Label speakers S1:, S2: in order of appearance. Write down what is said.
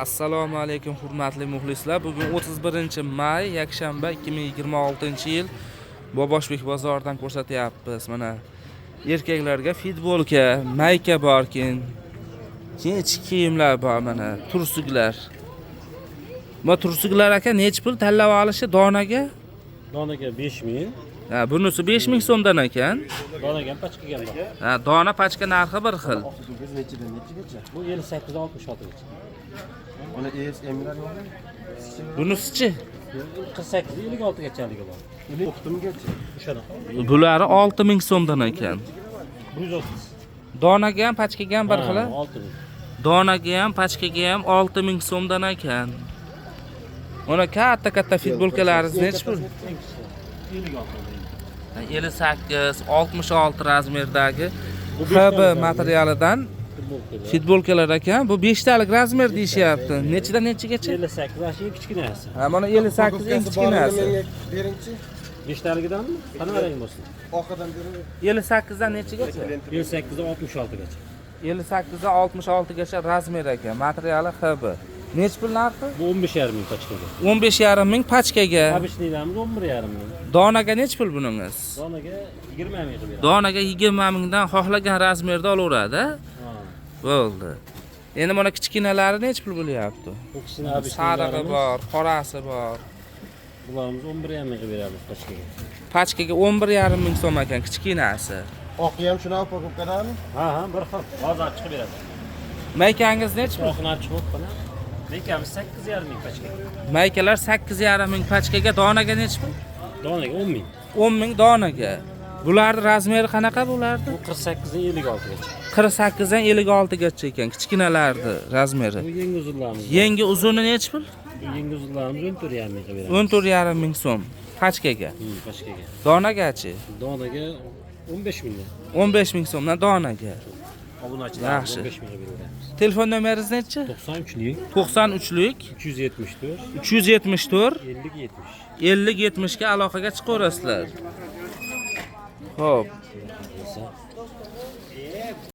S1: Assalomu alaykum hurmatli muxlislar. Bugun 31-may, yakshanba 2026-yil Boboshbek bozoridan ko'rsatyapmiz. Mana erkaklarga futbolka, mayka borkin. Keyin ichki kiyimlar bor mana, tursuklar. Bu tursuklar aka nech pul tanlab olishi donaga?
S2: Donaga 5000.
S1: Ha, bunisi 5000 so'mdan ekan.
S2: Donaga pachkaga bor.
S1: Ha, dona pachka narxi bir xil.
S2: Nechigacha? Bu 58-66 gacha.
S3: Ona ESM'lar yo'qmi?
S1: Bunisi-chi?
S2: 48-56 gachaligi bor.
S3: O'qtimgacha.
S2: O'shanaqa.
S1: Bulari 6000 so'mdan ekan.
S2: 130.
S1: Donaga ham, pachkaga ham bir xil.
S2: 6000.
S1: Donaga ham, pachkaga ham 6000 so'mdan ekan. Ona katta futbolkalaringiz nech pul? 58, 66 razmerdagi HB materialidan futbolkalar ekan. Bu 5 talik razmer deyishyapti. Nechidan nechigacha?
S2: 58 ashi kichkinasi.
S1: Ha, mana 58 eng kichkinasi.
S3: Beringchi.
S2: 5 taligidanmi? Qanaqa rang bo'lsin?
S3: Orqadan beri
S1: 58 dan nechigacha?
S2: 58-66 gacha.
S1: 58 dan 66 gacha razmer ekan. Materiali HB. Nech pul narxi?
S2: Bu 15,5 ming pachkaga.
S1: 15,5 ming pachkaga.
S2: Abishnilarimiz 11,5 ming.
S1: Donaga nech pul buningiz?
S2: Donaga 20 ming qilib beramiz.
S1: Donaga 20 mingdan xohlagan razmerda olaveradi.
S2: Ha.
S1: Bo'ldi. Endi mana kichkinalari nech pul bo'lyapti?
S2: Bu kishini
S1: Sarig'i
S2: abishnilarimiz
S1: bor, qorasi bor.
S2: bularimiz 11,5 ming qilib beramiz pachkaga.
S1: Pachkaga 11,5 ming so'm ekan kichkinasi.
S3: oqi ham shunaqa pakopkadami?
S2: Ha, bir xil. Hozir chiqib beradi.
S1: Maykangiz nech pul?
S2: Oqni chiqib qana. Mekamiz 8,5 ming pachkaga.
S1: Maykalar 8,5 ming pachkaga, donaga nech pul?
S2: Donaga 10 ming.
S1: 10 ming donaga. Bularning razmeri qanaqa bo'lardi?
S2: Bu 48 dan 56 gacha.
S1: 48 dan 56 gacha ekan kichkinalarning razmeri.
S2: Bu yangi uzunlarimiz.
S1: Yengi uzuni nech pul?
S2: Bu yangi uzunlarimiz 14,5 ming qilib beramiz.
S1: 14,5 ming so'm pachkaga.
S2: Pachkaga.
S1: Donagachi?
S2: Donaga 15 ming.
S1: 15 ming so'mdan donaga.
S2: Obunachilar
S1: Yaxshi.
S2: 15 ming qilib beramiz.
S1: Telefon nomeringiz nechi?
S2: 93lik
S1: 93lik
S2: 374
S1: 374
S2: 50 70.
S1: 50 70 ga aloqaga chiqaverasizlar. Xo'p.